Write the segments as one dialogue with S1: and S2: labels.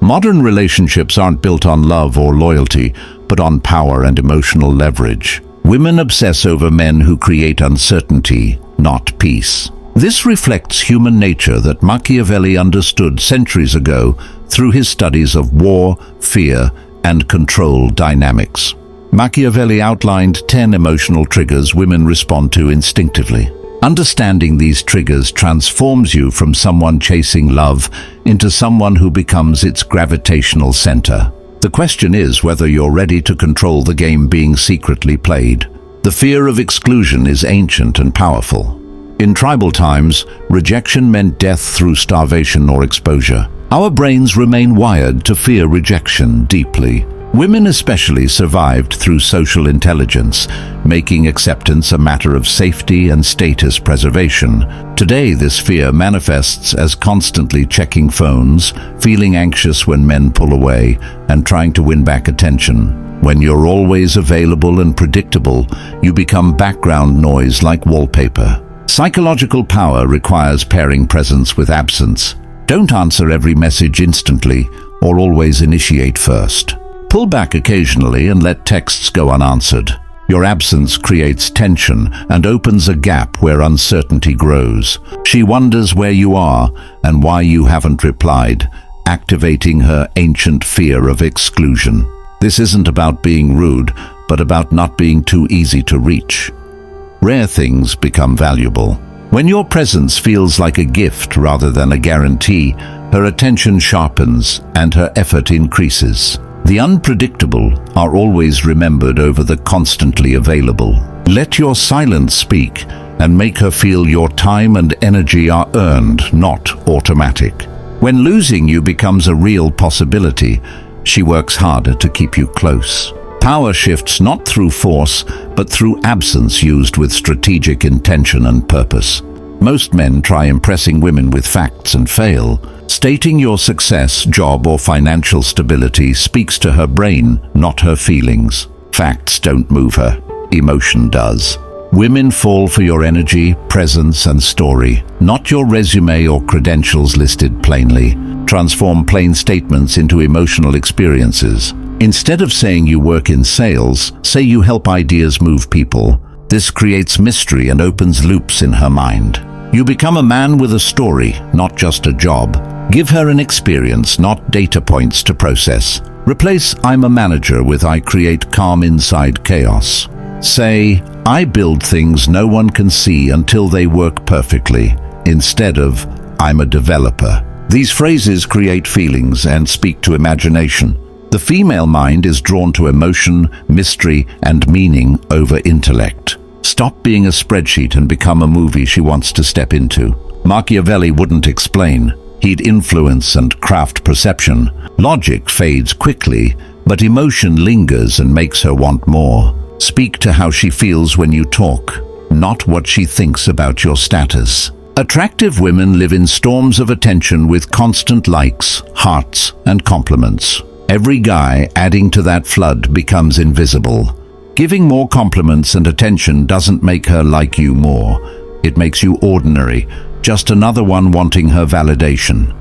S1: Modern relationships aren't built on love or loyalty, but on power and emotional leverage. Women obsess over men who create uncertainty, not peace. This reflects human nature that Machiavelli understood centuries ago through his studies of war, fear, and control dynamics. Machiavelli outlined 10 emotional triggers women respond to instinctively. Understanding these triggers transforms you from someone chasing love into someone who becomes its gravitational center. The question is whether you're ready to control the game being secretly played. The fear of exclusion is ancient and powerful. In tribal times, rejection meant death through starvation or exposure. Our brains remain wired to fear rejection deeply. Women especially survived through social intelligence, making acceptance a matter of safety and status preservation. Today, this fear manifests as constantly checking phones, feeling anxious when men pull away, and trying to win back attention. When you're always available and predictable, you become background noise like wallpaper. Psychological power requires pairing presence with absence. Don't answer every message instantly or always initiate first. Pull back occasionally and let texts go unanswered. Your absence creates tension and opens a gap where uncertainty grows. She wonders where you are and why you haven't replied, activating her ancient fear of exclusion. This isn't about being rude, but about not being too easy to reach. Rare things become valuable. When your presence feels like a gift rather than a guarantee, her attention sharpens and her effort increases. The unpredictable are always remembered over the constantly available. Let your silence speak and make her feel your time and energy are earned, not automatic. When losing you becomes a real possibility, she works harder to keep you close. Power shifts not through force, but through absence used with strategic intention and purpose. Most men try impressing women with facts and fail. Stating your success, job, or financial stability speaks to her brain, not her feelings. Facts don't move her. Emotion does. Women fall for your energy, presence, and story, not your resume or credentials listed plainly. Transform plain statements into emotional experiences. Instead of saying you work in sales, say you help ideas move people. This creates mystery and opens loops in her mind. You become a man with a story, not just a job. Give her an experience, not data points to process. Replace "I'm a manager" with "I create calm inside chaos." Say, "I build things no one can see until they work perfectly," instead of "I'm a developer." These phrases create feelings and speak to imagination. The female mind is drawn to emotion, mystery, and meaning over intellect. Stop being a spreadsheet and become a movie she wants to step into. Machiavelli wouldn't explain. He'd influence and craft perception. Logic fades quickly, but emotion lingers and makes her want more. Speak to how she feels when you talk, not what she thinks about your status. Attractive women live in storms of attention with constant likes, hearts, and compliments. Every guy adding to that flood becomes invisible. Giving more compliments and attention doesn't make her like you more. It makes you ordinary, just another one wanting her validation.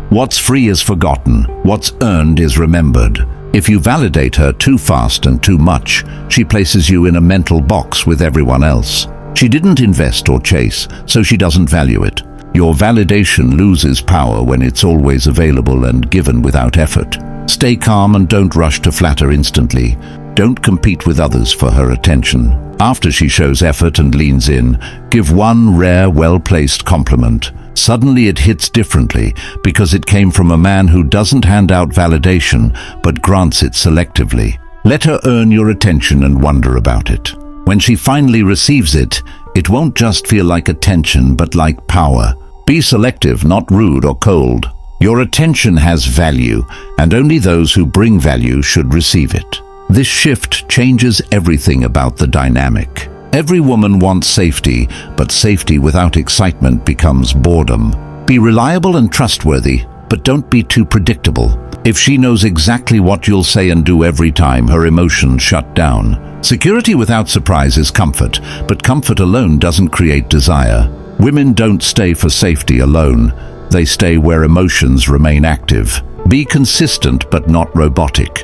S1: What's free is forgotten. What's earned is remembered. If you validate her too fast and too much, she places you in a mental box with everyone else. She didn't invest or chase, so she doesn't value it. Your validation loses power when it's always available and given without effort. Stay calm and don't rush to flatter instantly. Don't compete with others for her attention. After she shows effort and leans in, give one rare, well-placed compliment. Suddenly it hits differently because it came from a man who doesn't hand out validation but grants it selectively. Let her earn your attention and wonder about it. When she finally receives it, it won't just feel like attention but like power. Be selective, not rude or cold. Your attention has value, and only those who bring value should receive it. This shift changes everything about the dynamic. Every woman wants safety, but safety without excitement becomes boredom. Be reliable and trustworthy, but don't be too predictable. If she knows exactly what you'll say and do every time, her emotions shut down. Security without surprise is comfort, but comfort alone doesn't create desire. Women don't stay for safety alone. They stay where emotions remain active. Be consistent but not robotic.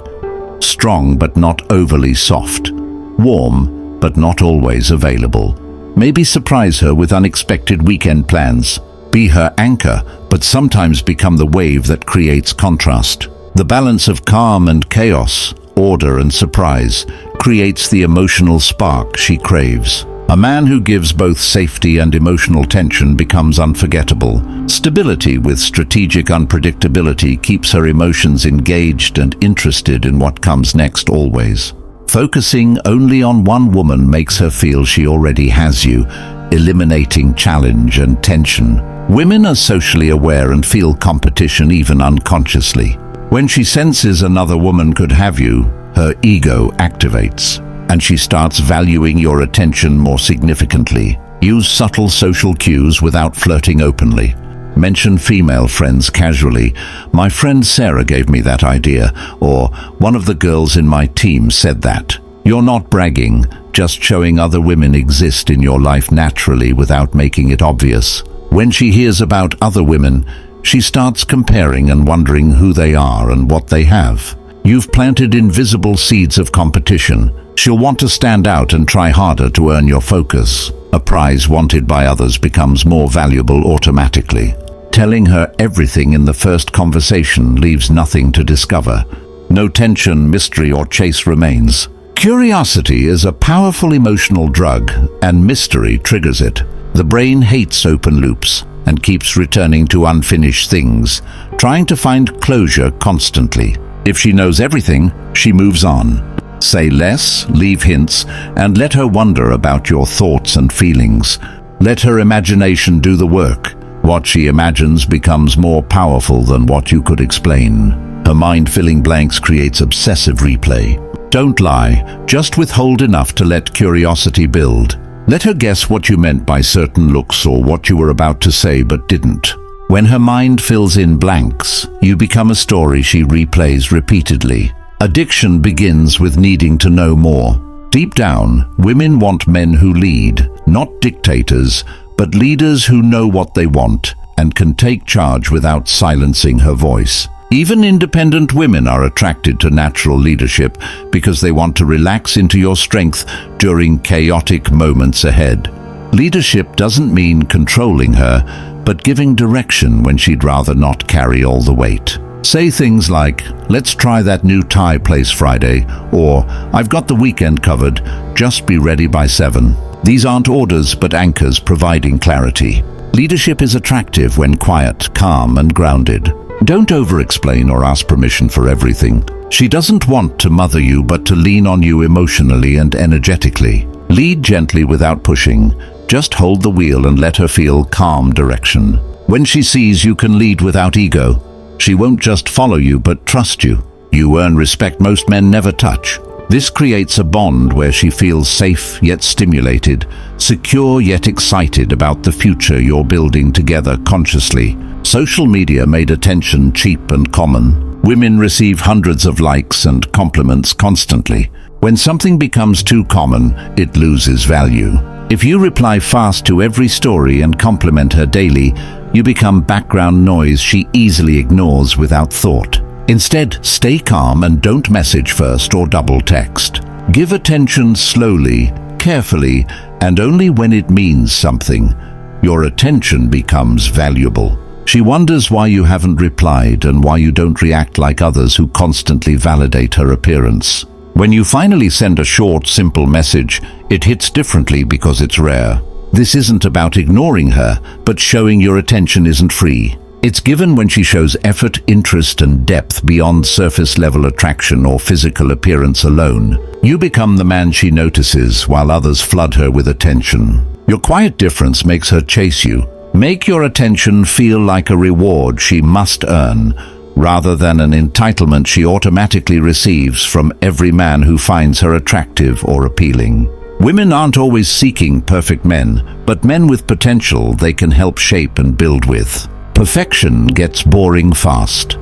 S1: Strong but not overly soft. Warm but not always available. Maybe surprise her with unexpected weekend plans. Be her anchor, but sometimes become the wave that creates contrast. The balance of calm and chaos, order and surprise, creates the emotional spark she craves. A man who gives both safety and emotional tension becomes unforgettable. Stability with strategic unpredictability keeps her emotions engaged and interested in what comes next always. Focusing only on one woman makes her feel she already has you, eliminating challenge and tension. Women are socially aware and feel competition even unconsciously. When she senses another woman could have you, her ego activates, and she starts valuing your attention more significantly. Use subtle social cues without flirting openly. Mention female friends casually. My friend Sarah gave me that idea, or one of the girls in my team said that. You're not bragging, just showing other women exist in your life naturally without making it obvious. When she hears about other women, she starts comparing and wondering who they are and what they have. You've planted invisible seeds of competition. She'll want to stand out and try harder to earn your focus. A prize wanted by others becomes more valuable automatically. Telling her everything in the first conversation leaves nothing to discover. No tension, mystery, or chase remains. Curiosity is a powerful emotional drug, and mystery triggers it. The brain hates open loops and keeps returning to unfinished things, trying to find closure constantly. If she knows everything, she moves on. Say less, leave hints, and let her wonder about your thoughts and feelings. Let her imagination do the work. What she imagines becomes more powerful than what you could explain. Her mind filling blanks creates obsessive replay. Don't lie, just withhold enough to let curiosity build. Let her guess what you meant by certain looks or what you were about to say but didn't. When her mind fills in blanks, you become a story she replays repeatedly. Addiction begins with needing to know more. Deep down, women want men who lead, not dictators, but leaders who know what they want and can take charge without silencing her voice. Even independent women are attracted to natural leadership because they want to relax into your strength during chaotic moments ahead. Leadership doesn't mean controlling her, but giving direction when she'd rather not carry all the weight. Say things like, "Let's try that new Thai place Friday," or "I've got the weekend covered, just be ready by 7. These aren't orders but anchors providing clarity. Leadership is attractive when quiet, calm, and grounded. Don't over-explain or ask permission for everything. She doesn't want to mother you but to lean on you emotionally and energetically. Lead gently without pushing. Just hold the wheel and let her feel calm direction. When she sees you can lead without ego, she won't just follow you but trust you. You earn respect most men never touch. This creates a bond where she feels safe yet stimulated, secure yet excited about the future you're building together consciously. Social media made attention cheap and common. Women receive hundreds of likes and compliments constantly. When something becomes too common, it loses value. If you reply fast to every story and compliment her daily, you become background noise she easily ignores without thought. Instead, stay calm and don't message first or double text. Give attention slowly, carefully, and only when it means something. Your attention becomes valuable. She wonders why you haven't replied and why you don't react like others who constantly validate her appearance. When you finally send a short, simple message, it hits differently because it's rare. This isn't about ignoring her, but showing your attention isn't free. It's given when she shows effort, interest, and depth beyond surface-level attraction or physical appearance alone. You become the man she notices while others flood her with attention. Your quiet difference makes her chase you. Make your attention feel like a reward she must earn, rather than an entitlement she automatically receives from every man who finds her attractive or appealing. Women aren't always seeking perfect men, but men with potential they can help shape and build with. Perfection gets boring fast.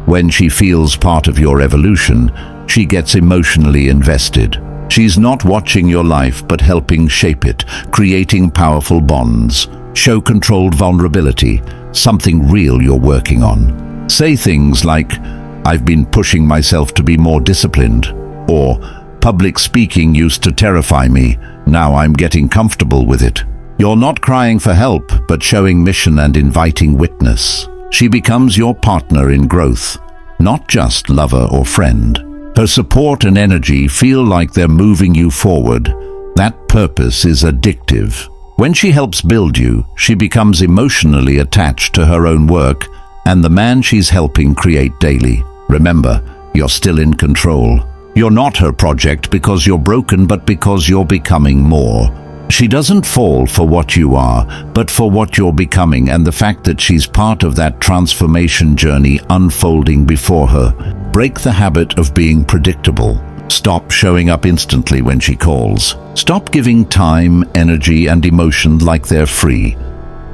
S1: When she feels part of your evolution, she gets emotionally invested. She's not watching your life but helping shape it, creating powerful bonds. Show controlled vulnerability, something real you're working on. Say things like, "I've been pushing myself to be more disciplined," or "Public speaking used to terrify me, now I'm getting comfortable with it." You're not crying for help, but showing mission and inviting witness. She becomes your partner in growth, not just lover or friend. Her support and energy feel like they're moving you forward. That purpose is addictive. When she helps build you, she becomes emotionally attached to her own work and the man she's helping create daily. Remember, you're still in control. You're not her project because you're broken, but because you're becoming more. She doesn't fall for what you are, but for what you're becoming, and the fact that she's part of that transformation journey unfolding before her. Break the habit of being predictable. Stop showing up instantly when she calls. Stop giving time, energy, and emotion like they're free.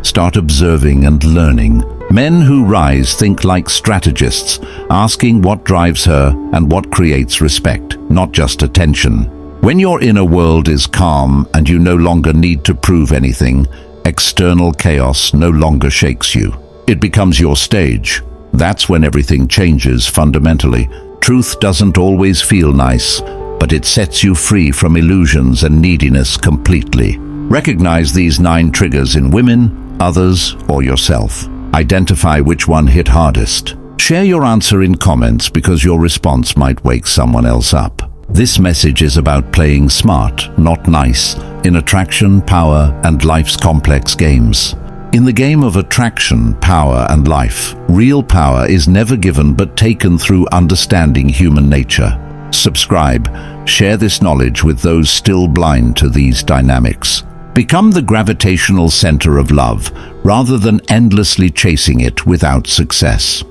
S1: Start observing and learning. Men who rise think like strategists, asking what drives her and what creates respect, not just attention. When your inner world is calm and you no longer need to prove anything, external chaos no longer shakes you. It becomes your stage. That's when everything changes fundamentally. Truth doesn't always feel nice, but it sets you free from illusions and neediness completely. Recognize these 9 triggers in women, others, or yourself. Identify which one hit hardest. Share your answer in comments because your response might wake someone else up. This message is about playing smart, not nice, in attraction, power, and life's complex games. In the game of attraction, power, and life, real power is never given but taken through understanding human nature. Subscribe, share this knowledge with those still blind to these dynamics. Become the gravitational center of love, rather than endlessly chasing it without success.